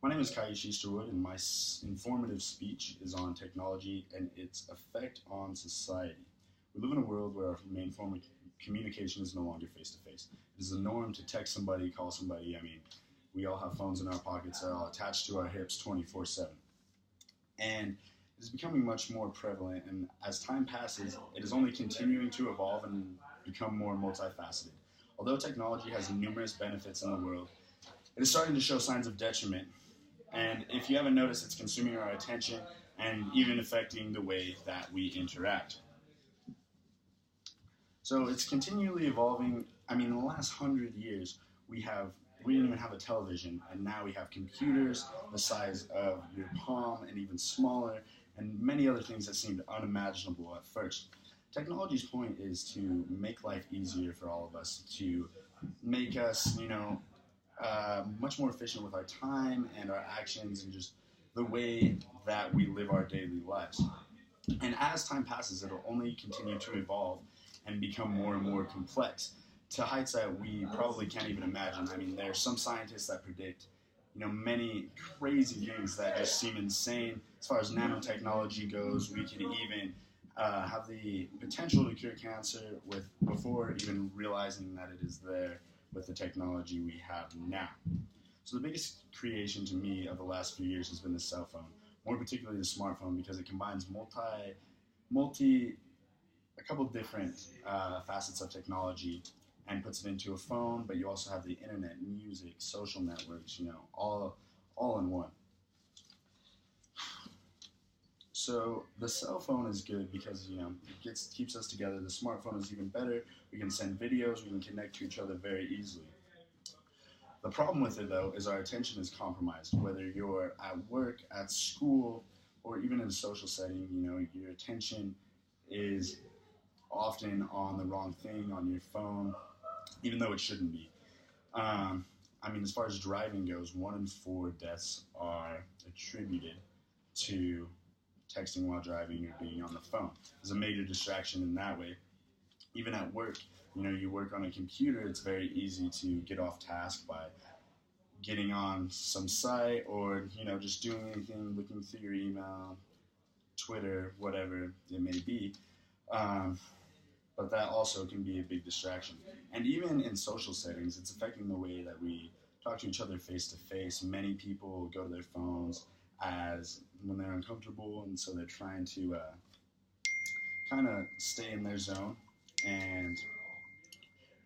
My name is Kiesh Easterwood, and my informative speech is on technology and its effect on society. We live in a world where our main form of communication is no longer face to face. It is the norm to text somebody, call somebody. We all have phones in our pockets that are all attached to our hips 24/7. And it is becoming much more prevalent, and as time passes, it is only continuing to evolve and become more multifaceted. Although technology has numerous benefits in the world, it is starting to show signs of detriment. And if you haven't noticed, it's consuming our attention and even affecting the way that we interact. So it's continually evolving. In the last 100 years, we didn't even have a television, and now we have computers the size of your palm and even smaller, and many other things that seemed unimaginable at first. Technology's point is to make life easier for all of us, to make us, much more efficient with our time and our actions and just the way that we live our daily lives. And as time passes, it'll only continue to evolve and become more and more complex to heights that we probably can't even imagine. There are some scientists that predict, many crazy things that just seem insane. As far as nanotechnology goes, we could even have the potential to cure cancer before even realizing that it is there with the technology we have now. So the biggest creation to me of the last few years has been the cell phone, more particularly the smartphone, because it combines a couple different facets of technology and puts it into a phone, but you also have the internet, music, social networks, all in one. So the cell phone is good because, it keeps us together. The smartphone is even better. We can send videos, we can connect to each other very easily. The problem with it, though, is our attention is compromised. Whether you're at work, at school, or even in a social setting, your attention is often on the wrong thing, on your phone, even though it shouldn't be. As far as driving goes, 1 in 4 deaths are attributed to texting while driving or being on the phone. There's a major distraction in that way. Even at work, you work on a computer, it's very easy to get off task by getting on some site or, just doing anything, looking through your email, Twitter, whatever it may be. But that also can be a big distraction. And even in social settings, it's affecting the way that we talk to each other face to face. Many people go to their phones as when they're uncomfortable, and so they're trying to kind of stay in their zone, and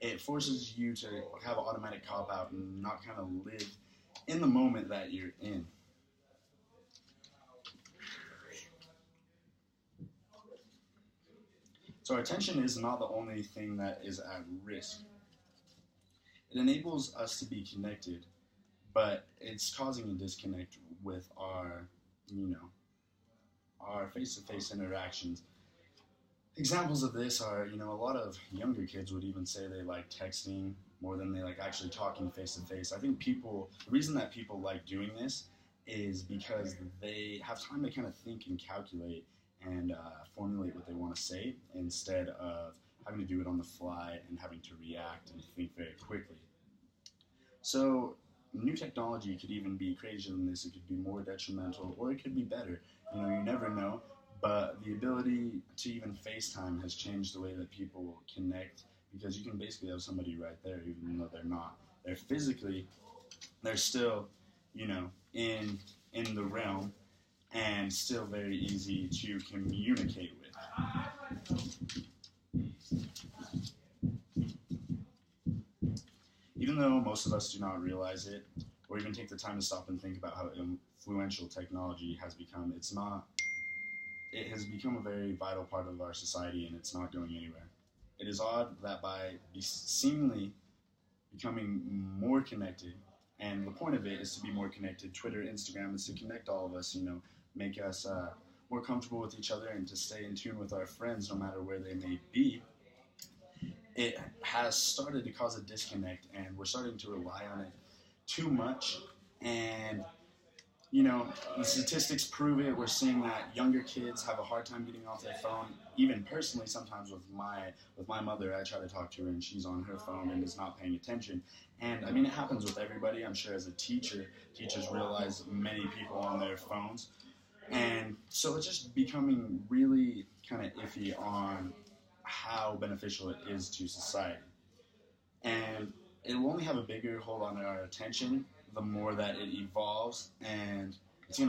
it forces you to have an automatic cop out and not kind of live in the moment that you're in. So our attention is not the only thing that is at risk. It enables us to be connected, but it's causing a disconnect with our face-to-face interactions. Examples of this are, a lot of younger kids would even say they like texting more than they like actually talking face-to-face. I think the reason that people like doing this is because they have time to kind of think and calculate and formulate what they want to say instead of having to do it on the fly and having to react and think very quickly. So new technology could even be crazier than this. It could be more detrimental, or it could be better. You never know. But the ability to even FaceTime has changed the way that people connect, because you can basically have somebody right there, even though they're not there physically. They're still, in the realm, and still very easy to communicate with. Even though most of us do not realize it, or even take the time to stop and think about how influential technology has become, it has become a very vital part of our society, and it's not going anywhere. It is odd that by seemingly becoming more connected, and the point of it is to be more connected, Twitter, Instagram, is to connect all of us, make us more comfortable with each other and to stay in tune with our friends no matter where they may be. It has started to cause a disconnect, and we're starting to rely on it too much, and the statistics prove it. We're seeing that younger kids have a hard time getting off their phone. Even personally, sometimes with my mother, I try to talk to her and she's on her phone and is not paying attention. And I mean, it happens with everybody. I'm sure as a teacher, teachers realize many people on their phones. And so it's just becoming really kind of iffy on how beneficial it is to society. And it will only have a bigger hold on our attention the more that it evolves. And it's,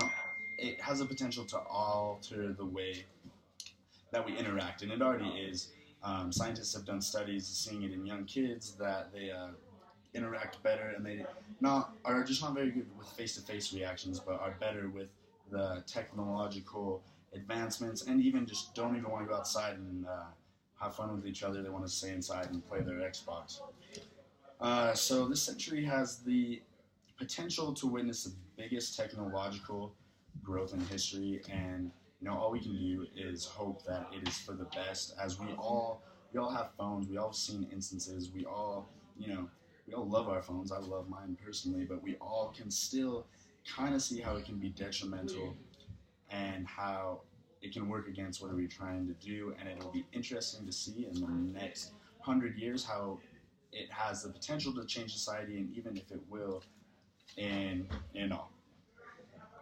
it has the potential to alter the way that we interact. And it already is. Scientists have done studies seeing it in young kids that they interact better, and they not are just not very good with face-to-face reactions, but are better with the technological advancements, and even just don't even want to go outside and have fun with each other. They want to stay inside and play their Xbox. So this century has the potential to witness the biggest technological growth in history, and all we can do is hope that it is for the best. As we all have phones, we all have seen instances, we all love our phones. I love mine personally, but we all can still kind of see how it can be detrimental and how it can work against what are we trying to do. And it'll be interesting to see in the next 100 years how it has the potential to change society, and even if it will, in all.